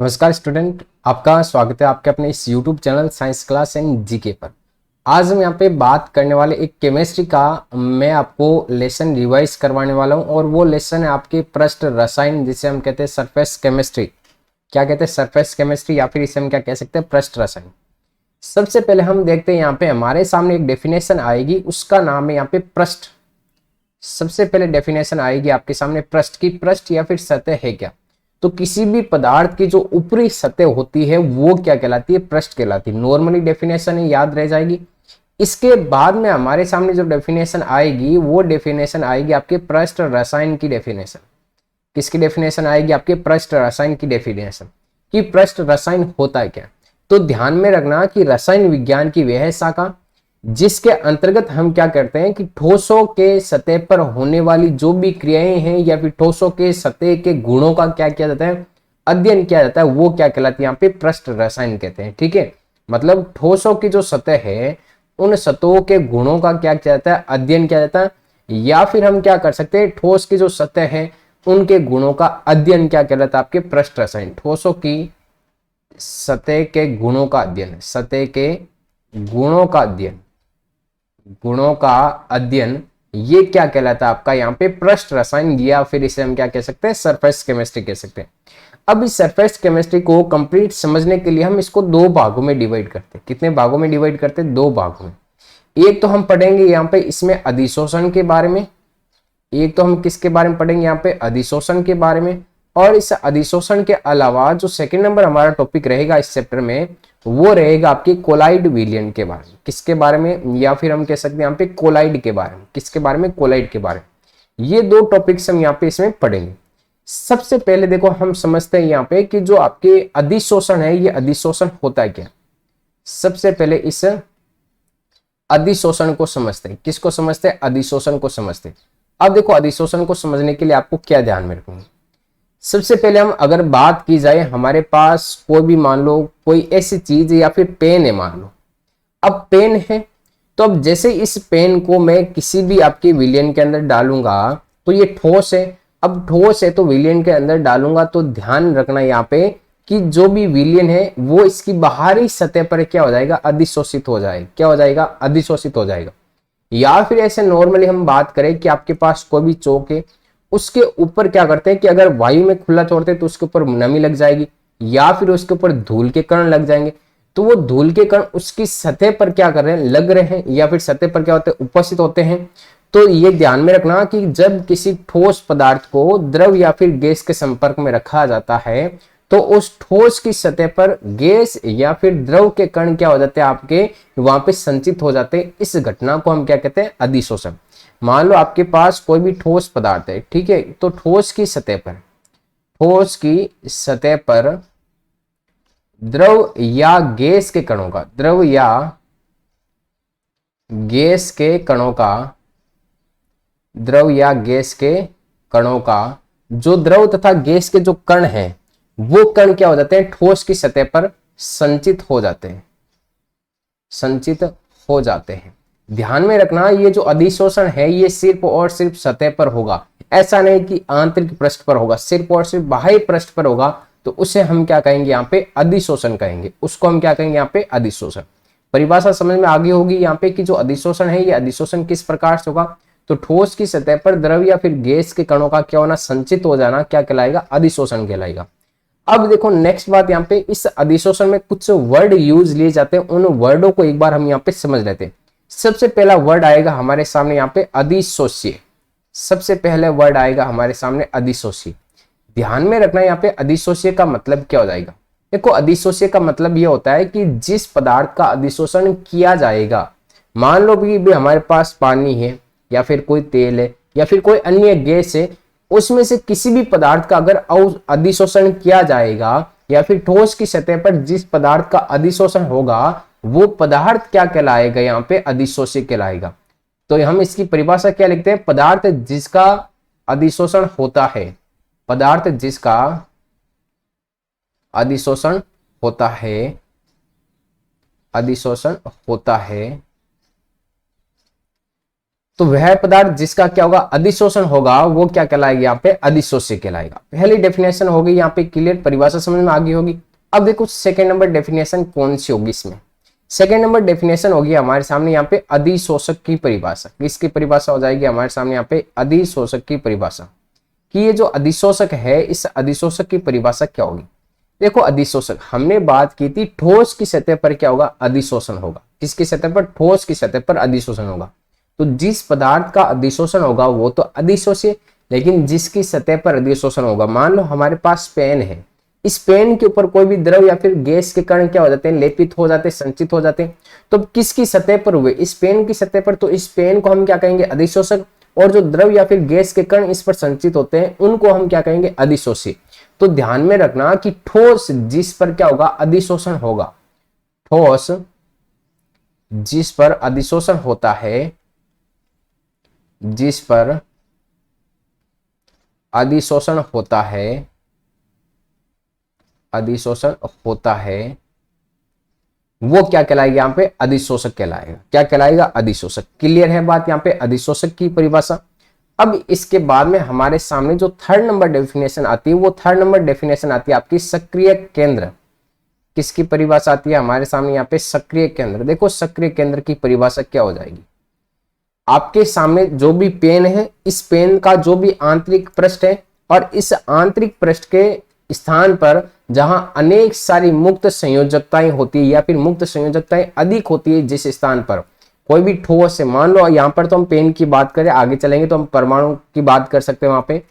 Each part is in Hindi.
नमस्कार स्टूडेंट, आपका स्वागत है आपके अपने इस YouTube channel science class and GK पर। आज हम यहाँ पे बात करने वाले एक केमिस्ट्री का मैं आपको लेसन रिवाइज करवाने वाला हूँ और वो लेसन है आपके पृष्ठ रसायन, जिसे हम कहते हैं सरफेस केमिस्ट्री। क्या कहते हैं? सरफेस केमिस्ट्री, या फिर इसे हम क्या कह सकते हैं? पृष्ठ रसायन। सबसे पहले हम देखते हैं यहाँ पे हमारे सामने एक डेफिनेशन आएगी, उसका नाम है यहाँ पे पृष्ठ। सबसे पहले डेफिनेशन आएगी आपके सामने पृष्ठ की। पृष्ठ या फिर सतह है क्या? तो किसी भी पदार्थ की जो ऊपरी सतह होती है वो क्या कहलाती है? पृष्ठ कहलाती है। नॉर्मली डेफिनेशन है, याद रह जाएगी। इसके बाद में हमारे सामने जो डेफिनेशन आएगी वो डेफिनेशन आएगी आपके पृष्ठ रसायन की डेफिनेशन। किसकी डेफिनेशन आएगी? आपके पृष्ठ रसायन की डेफिनेशन कि पृष्ठ रसायन होता है क्या। तो ध्यान में रखना कि रसायन विज्ञान की वह शाखा जिसके अंतर्गत हम क्या करते हैं कि ठोसों के सतह पर होने वाली जो भी क्रियाएं हैं या फिर ठोसों के सतह के गुणों का क्या किया जाता है? अध्ययन किया जाता है। वो क्या कहलाती है? यहाँ पे पृष्ठ रसायन कहते हैं। ठीक है, मतलब ठोसों की जो सतह है उन सतहों के गुणों का क्या किया जाता है? अध्ययन किया जाता है। या फिर हम क्या कर सकते हैं, ठोस की जो सतह है उनके गुणों का अध्ययन क्या कहलाता है? आपके पृष्ठ रसायन। ठोसों की सतह के गुणों का अध्ययन, सतह के गुणों का अध्ययन, गुणों का अध्ययन, ये क्या कहलाता है आपका यहाँ पे? पृष्ठ रसायन, या फिर इसे हम क्या कह सकते हैं? सरफेस केमिस्ट्री कह सकते हैं। अब इस सरफेस केमिस्ट्री को कंप्लीट समझने के लिए हम इसको दो भागों में डिवाइड करते हैं। कितने भागों में डिवाइड करते हैं? दो भागों में। एक तो हम पढ़ेंगे यहाँ पे इसमें अधिशोषण के बारे में, एक तो हम किसके बारे में पढ़ेंगे यहाँ पे? अधिशोषण के बारे में। और इस अधिशोषण के अलावा जो सेकंड नंबर हमारा टॉपिक रहेगा इस चैप्टर में वो रहेगा आपके कोलाइड विलयन के बारे में। किसके बारे में? या फिर हम कह सकते हैं यहाँ पे कोलाइड के बारे में। किसके बारे में? कोलाइड के बारे में। ये दो टॉपिक्स हम यहाँ पे इसमें पढ़ेंगे। सबसे पहले देखो हम समझते हैं यहाँ पे कि जो आपके अधिशोषण है, ये अधिशोषण होता है क्या। सबसे पहले इस अधिशोषण को समझते हैं। किसको समझते हैं? अधिशोषण को समझते हैं। अब देखो अधिशोषण को समझने के लिए आपको क्या ध्यान में रखना है। सबसे पहले हम अगर बात की जाए, हमारे पास कोई भी मान लो कोई ऐसी चीज या फिर पेन है, मान लो अब पेन है। तो अब जैसे इस पेन को मैं किसी भी आपके विलयन के अंदर डालूंगा तो ये ठोस है। अब ठोस है तो विलयन के अंदर डालूंगा तो ध्यान रखना यहाँ पे कि जो भी विलयन है वो इसकी बाहरी सतह पर क्या हो जाएगा? अधिशोषित हो जाएगा। क्या हो जाएगा? अधिशोषित हो जाएगा। या फिर ऐसे नॉर्मली हम बात करें कि आपके पास कोई भी चौक है, उसके ऊपर क्या करते हैं कि अगर वायु में खुला छोड़ते हैं तो उसके ऊपर नमी लग जाएगी, या फिर उसके ऊपर धूल के कण लग जाएंगे। तो वो धूल के कण उसकी सतह पर क्या कर रहे हैं? लग रहे हैं, या फिर सतह पर क्या होते हैं? उपस्थित होते हैं। तो ये ध्यान में रखना कि जब किसी ठोस पदार्थ को द्रव या फिर गैस के संपर्क में रखा जाता है तो उस ठोस की सतह पर गैस या फिर द्रव के कण क्या हो जाते हैं? आपके वहां पे संचित हो जाते हैं। इस घटना को हम क्या कहते हैं? अधिशोषण। मान लो आपके पास कोई भी ठोस पदार्थ है, ठीक है, तो ठोस की सतह पर, ठोस की सतह पर द्रव या गैस के कणों का, द्रव या गैस के कणों का, द्रव या गैस के कणों का, जो द्रव तथा गैस के जो कण हैं वो कण क्या हो जाते हैं? ठोस की सतह पर संचित हो जाते हैं, संचित हो जाते हैं। ध्यान में रखना ये जो अधिशोषण है ये सिर्फ और सिर्फ सतह पर होगा। ऐसा नहीं कि आंतरिक पृष्ठ पर होगा, सिर्फ और सिर्फ बाह्य पृष्ठ पर होगा। तो उसे हम क्या कहेंगे? यहाँ पे अधिशोषण कहेंगे। उसको हम क्या कहेंगे? यहाँ पे अधिशोषण। परिभाषा समझ में आ गई होगी यहाँ पे कि जो अधिशोषण है ये अधिशोषण किस प्रकार से होगा। तो ठोस की सतह पर द्रव या फिर गैस के कणों का क्या होना? संचित हो जाना क्या कहलाएगा? अधिशोषण कहलाएगा। अब देखो नेक्स्ट बात, यहाँ पे इस अधिशोषण में कुछ वर्ड यूज लिए जाते हैं, उन वर्डों को एक बार हम यहाँ पे समझ लेते हैं। सबसे पहला वर्ड आएगा हमारे सामने यहाँ पे अधिशोष्य। सबसे पहले वर्ड आएगा हमारे सामने अधिशोष्य। ध्यान में रखना यहाँ पे अधिशोष्य का मतलब क्या हो जाएगा। देखो अधिशोष्य का मतलब ये होता है कि जिस पदार्थ का अधिशोषण किया जाएगा, मान लो भी हमारे पास पानी है या फिर कोई तेल है या फिर कोई अन्य गैस है, उसमें से किसी भी पदार्थ का अगर अधिशोषण किया जाएगा या फिर ठोस की सतह पर जिस पदार्थ का अधिशोषण होगा वो पदार्थ क्या कहलाएगा? यहाँ पे अधिशोष्य कहलाएगा। तो हम इसकी परिभाषा क्या लिखते हैं? पदार्थ जिसका अधिशोषण होता है, पदार्थ जिसका अधिशोषण होता है, अधिशोषण होता है, तो वह पदार्थ जिसका क्या होगा, अधिशोषण होगा, वो क्या कहलाएगा, यहाँ पे अधिशोष्य कहलाएगा। पहली डेफिनेशन होगी यहाँ पे क्लियर, परिभाषा समझ में आ गई होगी। अब देखो सेकंड नंबर डेफिनेशन कौन सी होगी इसमें। सेकंड नंबर डेफिनेशन होगी हमारे सामने यहाँ पे अधिशोषक की परिभाषा। किसकी परिभाषा हो जाएगी हमारे सामने यहाँ पे, अधिशोषक की परिभाषा। कि ये जो अधिशोषक है, इस अधिशोषक की परिभाषा क्या होगी। देखो अधिशोषक हमने बात की थी, ठोस की सतह पर क्या होगा, अधिशोषण होगा। किसकी सतह पर, ठोस की सतह पर अधिशोषण होगा। तो जिस पदार्थ का अधिशोषण होगा वो तो अधिशोष्य, लेकिन जिसकी सतह पर अधिशोषण होगा, मान लो हमारे पास पेन है, इस पेन के ऊपर कोई भी द्रव या फिर गैस के कण क्या हो जाते हैं, लेपित हो जाते हैं, संचित हो जाते हैं। तो किसकी सतह पर हुए, इस पेन की सतह पर, तो इस पेन को हम क्या कहेंगे, अधिशोषक। और जो द्रव या फिर गैस के कण इस पर संचित होते हैं उनको हम क्या कहेंगे, अधिशोषी। तो ध्यान में रखना कि ठोस जिस पर क्या होगा, अधिशोषण होगा, ठोस जिस पर अधिशोषण होता है, जिस पर अधिशोषण होता है, अधिशोषण होता है, वो क्या कहलाएगा यहाँ पे, अधिशोषक कहलाएगा। क्या कहलाएगा, अधिशोषक। क्लियर है बात यहाँ पे, अधिशोषक की परिभाषा। अब इसके बाद में हमारे सामने जो थर्ड नंबर डेफिनेशन आती है, वो थर्ड नंबर डेफिनेशन आती है आपकी सक्रिय केंद्र। किसकी परिभाषा आती है हमारे सामने यहाँ पे, सक्रिय केंद्र। देखो सक्रिय केंद्र की परिभाषा क्या हो जाएगी, आपके सामने जो भी पेन है, इस पेन का जो भी आंतरिक पृष्ठ है, और इस आंतरिक पृष्ठ के स्थान पर जहां अनेक सारी मुक्त संयोजकताएं होती है या फिर मुक्त संयोजकताएं अधिक होती है, जिस स्थान पर कोई भी ठोस है, मान लो यहाँ पर तो हम पेन की बात करें, आगे चलेंगे तो हम परमाणु की बात कर सकते हैं वहां पे।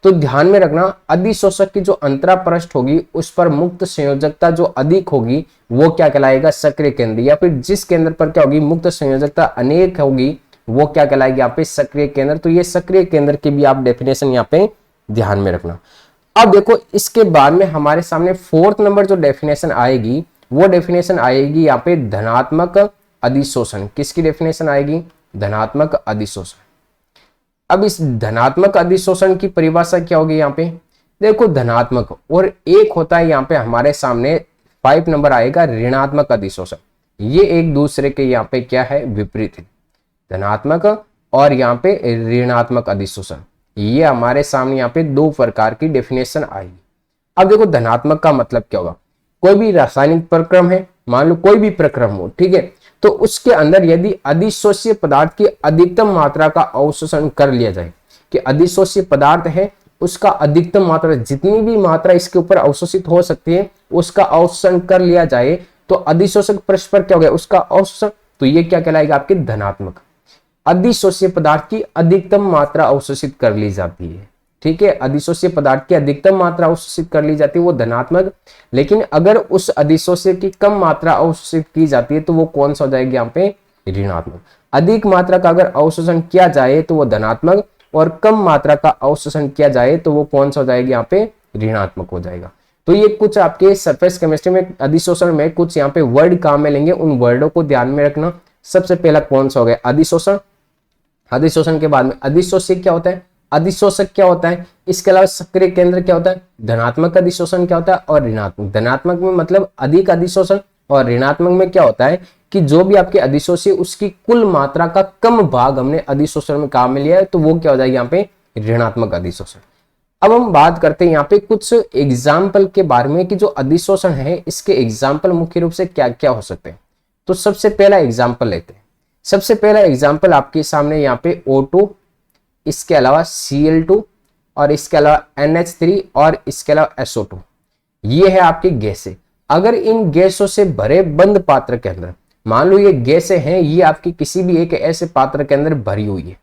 तो ध्यान में रखना, अधिशोषक की जो अंतरा पृष्ठ होगी उस पर मुक्त संयोजकता जो अधिक होगी वो क्या कहलाएगा, सक्रिय केंद्र। या फिर जिस केंद्र पर क्या होगी, मुक्त संयोजकता अनेक होगी, वो क्या कहलाएगी यहाँ पे, सक्रिय केंद्र। तो ये सक्रिय केंद्र की भी आप डेफिनेशन यहाँ पे ध्यान में रखना। अब देखो इसके बाद में हमारे सामने फोर्थ नंबर जो डेफिनेशन आएगी, वो डेफिनेशन आएगी यहाँ पे धनात्मक अधिशोषण। किसकी डेफिनेशन आएगी, धनात्मक अधिशोषण। अब इस धनात्मक अधिशोषण की परिभाषा क्या होगी यहाँ पे, देखो धनात्मक, और एक होता है यहाँ पे हमारे सामने 5 नंबर आएगा ऋणात्मक अधिशोषण। ये एक दूसरे के यहाँ पे क्या है, विपरीत है। धनात्मक और यहाँ पे ऋणात्मक अधिशोषण, ये हमारे सामने यहाँ पे 2 प्रकार की डेफिनेशन आएगी। अब देखो धनात्मक का मतलब क्या होगा, कोई भी रासायनिक प्रक्रम है, मान लो कोई भी प्रक्रम हो, ठीक है, तो उसके अंदर यदि अधिशोष्य पदार्थ की अधिकतम मात्रा का अवशोषण कर लिया जाए, कि अधिशोष्य पदार्थ है उसका अधिकतम मात्रा, जितनी भी मात्रा इसके ऊपर अवशोषित हो सकती है उसका अवशोषण कर लिया जाए, तो अधिशोषक पृष्ठ पर क्या हो गया, उसका अवशोषण। तो ये क्या कहलाएगा आपकी धनात्मक। अधिशोष्य पदार्थ की अधिकतम मात्रा अवशोषित कर ली जाती है, ठीक है, अधिशोष्य पदार्थ की अधिकतम मात्रा अवशोषित कर ली जाती है, वो धनात्मक। लेकिन अगर उस अधिशोष्य की कम मात्रा अवशोषित की जाती है तो वो कौन सा हो जाएगी यहाँ पे, ऋणात्मक। अधिक मात्रा का अगर अवशोषण किया जाए तो वो धनात्मक, और कम मात्रा का अवशोषण किया जाए तो वो कौन सा हो जाएगी यहाँ पे, ऋणात्मक हो जाएगा। तो ये कुछ आपके सरफेस केमिस्ट्री में अधिशोषण में कुछ यहाँ पे वर्ड काम में लेंगे, उन वर्डों को ध्यान में रखना। सबसे पहला कौन सा हो गया, अधिशोषण। अधिशोषण के बाद में अधिशोष्य क्या होता है, अधिशोषक क्या होता है, इसके अलावा सक्रिय केंद्र क्या होता है, धनात्मक अधिशोषण क्या होता है, और ऋणात्मक। धनात्मक में मतलब अधिक अधिशोषण, और ऋणात्मक में क्या होता है कि जो भी आपके अधिशोष्य उसकी कुल मात्रा का कम भाग हमने अधिशोषण में काम में लिया है, तो वो क्या हो जाएगा यहाँ पे, ऋणात्मक अधिशोषण। अब हम बात करते हैं यहाँ पे कुछ एग्जाम्पल के बारे में कि जो अधिशोषण है इसके एग्जाम्पल मुख्य रूप से क्या क्या हो सकते हैं। तो सबसे पहला एग्जाम्पल लेते हैं। सबसे पहला एग्जाम्पल आपके सामने यहाँ पे O2, इसके अलावा Cl2, और इसके अलावा NH3, और इसके अलावा SO2। ये है आपकी गैसें। अगर इन गैसों से भरे बंद पात्र के अंदर, मान लो ये गैसें हैं, ये आपकी किसी भी एक ऐसे पात्र के अंदर भरी हुई है,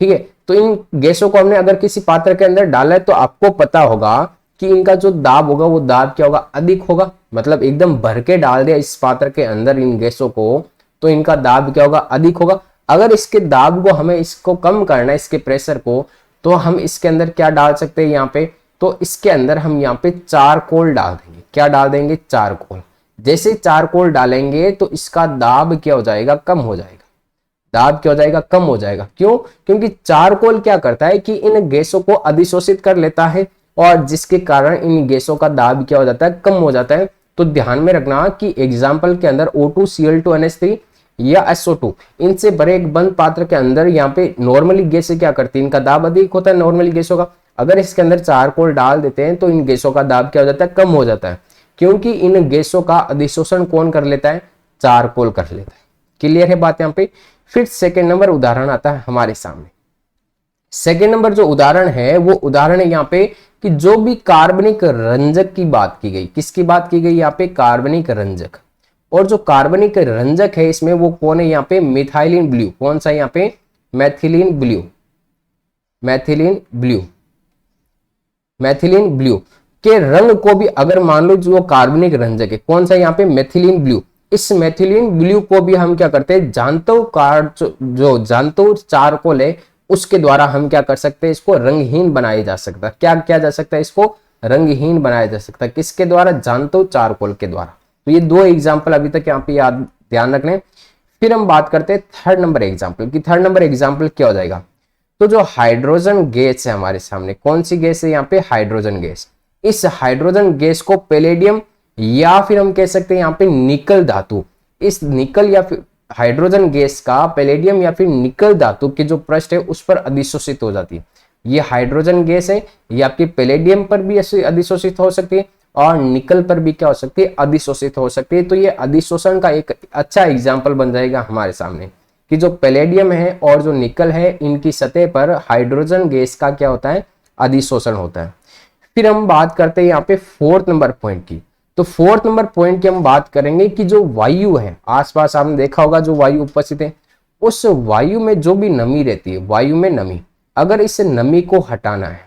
ठीक है, तो इन गैसों को हमने अगर किसी पात्र के अंदर डाला है तो आपको पता होगा कि इनका जो दाब होगा वो दाब क्या होगा, अधिक होगा। मतलब एकदम भर के डाल दिया इस पात्र के अंदर इन गैसों को, तो इनका दाब क्या होगा, अधिक होगा। अगर इसके दाब को हमें इसको कम करना है, इसके प्रेशर को, तो हम इसके अंदर क्या डाल सकते हैं यहाँ पे, तो इसके अंदर हम यहाँ पे चारकोल डाल देंगे। क्या डाल देंगे, चारकोल। जैसे चारकोल डालेंगे तो इसका दाब क्या हो जाएगा, कम हो जाएगा। दाब क्या हो जाएगा, कम हो जाएगा। क्यों, क्योंकि चारकोल क्या करता है कि इन गैसों को अधिशोषित कर लेता है, और जिसके कारण इन गैसों का दाब क्या हो जाता है, कम हो जाता है। तो ध्यान में रखना कि एग्जाम्पल के अंदर O2, Cl2, NH3, या SO2, इनसे भरे एक बंद पात्र के अंदर यहाँ पे नॉर्मली गैसें क्या करती है, इनका दाब अधिक होता है नॉर्मली गैसों का। अगर इसके अंदर चारकोल डाल देते हैं तो इन गैसों का दाब क्या हो जाता है, कम हो जाता है, क्योंकि इन गैसों का अधिशोषण कौन कर लेता है, चारकोल कर लेता है। क्लियर है बात यहाँ पे। फिर सेकेंड नंबर उदाहरण आता है हमारे सामने। सेकेंड नंबर जो उदाहरण है वो उदाहरण है यहाँ पे कि जो भी कार्बनिक रंजक की बात की गई, किसकी बात की गई यहाँ पे, कार्बनिक रंजक। और जो कार्बनिक रंजक है इसमें वो कौन है यहाँ पे, मिथाइलिन ब्लू। कौन सा यहाँ पे, मैथिलीन ब्लू, मैथिलीन ब्लू, मैथिलीन ब्लू के रंग को भी अगर मान लो जो कार्बनिक रंजक है, कौन सा यहाँ पे, मैथिलीन ब्लू, इस मैथिलीन ब्लू को भी हम क्या करते हैं, जानतो जो जानतो चारकोल है उसके द्वारा हम क्या कर सकते हैं, इसको रंगहीन बनाया जा सकता है। क्या किया जा सकता है, इसको रंगहीन बनाया जा सकता है, किसके द्वारा, जानतो चारकोल के द्वारा। तो ये दो एग्जाम्पल अभी तक यहाँ पे याद ध्यान रखने। फिर हम बात करते हैं थर्ड नंबर एग्जाम्पल की। थर्ड नंबर एग्जाम्पल क्या हो जाएगा, तो जो हाइड्रोजन गैस है हमारे सामने, कौन सी गैस है यहाँ पे, हाइड्रोजन गैस। इस हाइड्रोजन गैस को पैलेडियम या फिर हम कह सकते हैं यहाँ पे निकल धातु, इस निकल या फिर हाइड्रोजन गैस का पैलेडियम या फिर निकल धातु के जो पृष्ठ है उस पर अधिशोषित हो जाती है। ये हाइड्रोजन गैस है, ये आपकी पैलेडियम पर भी अधिशोषित हो सकती है और निकल पर भी क्या हो सकती है, अधिशोषित हो सकती है। तो ये अधिशोषण का एक अच्छा एग्जाम्पल बन जाएगा हमारे सामने कि जो पैलेडियम है और जो निकल है इनकी सतह पर हाइड्रोजन गैस का क्या होता है, अधिशोषण होता है। फिर हम बात करते हैं यहाँ पे फोर्थ नंबर पॉइंट की। तो फोर्थ नंबर पॉइंट की हम बात करेंगे कि जो वायु है आसपास, आपने देखा होगा जो वायु उपस्थित है, उस वायु में जो भी नमी रहती है, वायु में नमी, अगर इस नमी को हटाना है,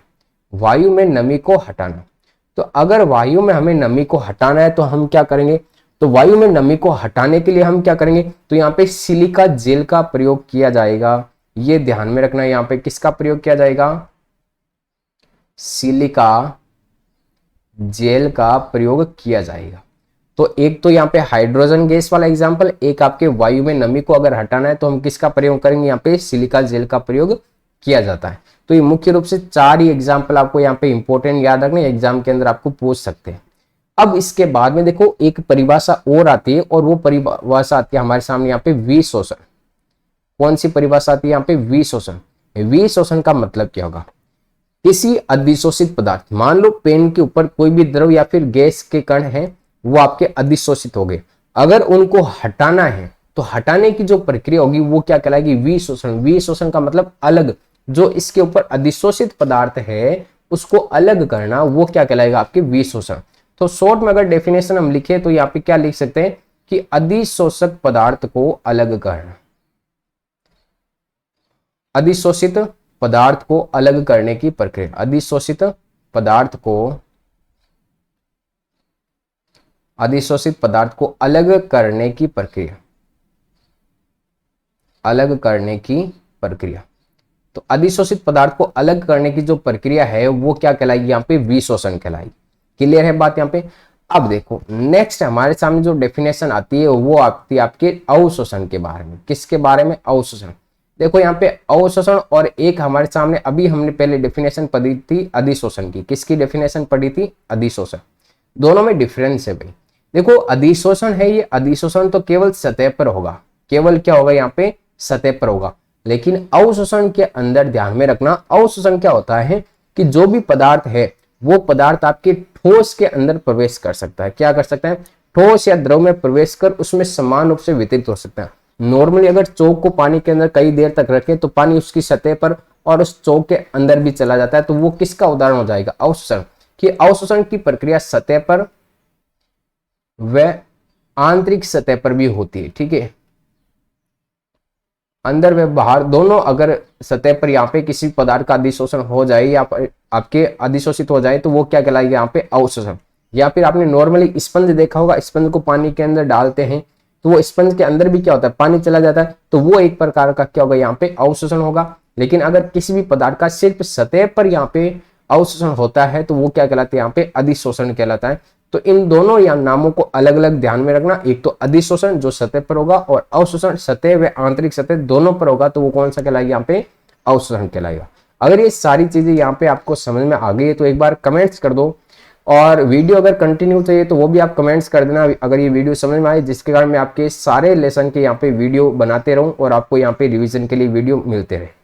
वायु में नमी को हटाना, तो अगर वायु में हमें नमी को हटाना है तो हम क्या करेंगे, तो वायु में नमी को हटाने के लिए हम क्या करेंगे, तो यहाँ पे सिलिका जेल का प्रयोग किया जाएगा। ये ध्यान में रखना है, यहाँ पे किसका प्रयोग किया जाएगा, सिलिका जेल का प्रयोग किया जाएगा। तो एक तो यहाँ पे हाइड्रोजन गैस वाला एग्जांपल, एक आपके वायु में नमी को अगर हटाना है तो हम किसका प्रयोग करेंगे, यहाँ पे सिलिका जेल का प्रयोग किया जाता है। तो ये मुख्य रूप से चार ही एग्जाम्पल आपको यहाँ पे इंपॉर्टेंट याद रखने, एग्जाम के अंदर आपको पूछ सकते हैं। अब इसके बाद में देखो एक परिभाषा और आती है और वो परिभाषा आती है हमारे सामने यहाँ पे विशोषण। कौन सी परिभाषा आती है यहाँ पे, विशोषण। विशोषण का मतलब क्या होगा, किसी अधिशोषित पदार्थ, मान लो पेन के ऊपर कोई भी द्रव या फिर गैस के कण हैं वो आपके अधिशोषित हो गए, अगर उनको हटाना है तो हटाने की जो प्रक्रिया होगी वो क्या कहलाएगी, विशोषण। विशोषण का मतलब अलग, जो इसके ऊपर अधिशोषित पदार्थ है उसको अलग करना, वो क्या कहलाएगा आपके विशोषण। तो शॉर्ट में अगर डेफिनेशन हम लिखे तो यहाँ पे क्या लिख सकते हैं कि अधिशोषक पदार्थ को अलग करना, अधिशोषित पदार्थ को अलग करने की प्रक्रिया, अधिशोषित पदार्थ को अलग करने की प्रक्रिया, अलग करने की प्रक्रिया। तो अधिशोषित पदार्थ को अलग करने की जो प्रक्रिया है वो क्या कहलाएगी, यहाँ पे विशोषण कहलाएगी। क्लियर है बात यहाँ पे। अब देखो नेक्स्ट हमारे सामने जो डेफिनेशन आती है वो आती है आपके अवशोषण के बारे में। किसके बारे में, अवशोषण। देखो यहाँ पे अवशोषण और एक हमारे सामने अभी हमने पहले डेफिनेशन पढ़ी थी अधिशोषण की। किसकी डेफिनेशन पढ़ी थी, अधिशोषण। दोनों में डिफरेंस है भाई। देखो अधिशोषण है, ये अधिशोषण तो केवल सतह पर होगा, केवल क्या होगा यहाँ पे, सतह पर होगा। लेकिन अवशोषण के अंदर ध्यान में रखना, अवशोषण क्या होता है कि जो भी पदार्थ है वो पदार्थ आपके ठोस के अंदर प्रवेश कर सकता है। क्या कर सकता है, ठोस या द्रव में प्रवेश कर उसमें समान रूप से वितरित हो सकता है। नॉर्मली अगर चौक को पानी के अंदर कई देर तक रखें तो पानी उसकी सतह पर और उस चौक के अंदर भी चला जाता है, तो वो किसका उदाहरण हो जाएगा, अवशोषण। कि अवशोषण की प्रक्रिया सतह पर व आंतरिक सतह पर भी होती है। ठीक है, अंदर व बाहर दोनों। अगर सतह पर यहाँ पे किसी पदार्थ का अधिशोषण हो जाए या आपके अधिशोषित हो जाए तो वो क्या कहलाएगा यहाँ पे, अवशोषण। या फिर आपने नॉर्मली स्पंज देखा होगा, स्पंज को पानी के अंदर डालते हैं तो वो स्पंज के अंदर भी क्या होता है, पानी चला जाता है, तो वो एक प्रकार का क्या होगा, यहाँ पे अवशोषण होगा। लेकिन अगर किसी भी पदार्थ का सिर्फ सतह पर यहाँ पे अवशोषण होता है तो वो क्या कहलाता है, यहाँ पे अधिशोषण कहलाता है। तो इन दोनों या नामों को अलग अलग ध्यान में रखना। एक तो अधिशोषण जो सतह पर होगा और अवशोषण सतह व आंतरिक सतह दोनों पर होगा, तो वो कौन सा कहलाएगा, यहाँ पे अवशोषण कहलाएगा। अगर ये सारी चीजें यहाँ पे आपको समझ में आ गई है तो एक बार कमेंट्स कर दो और वीडियो अगर कंटिन्यू चाहिए तो वो भी आप कमेंट्स कर देना अगर ये वीडियो समझ में आए, जिसके कारण मैं आपके सारे लेसन के यहाँ पे वीडियो बनाते रहूं और आपको यहाँ पे रिवीजन के लिए वीडियो मिलते रहे।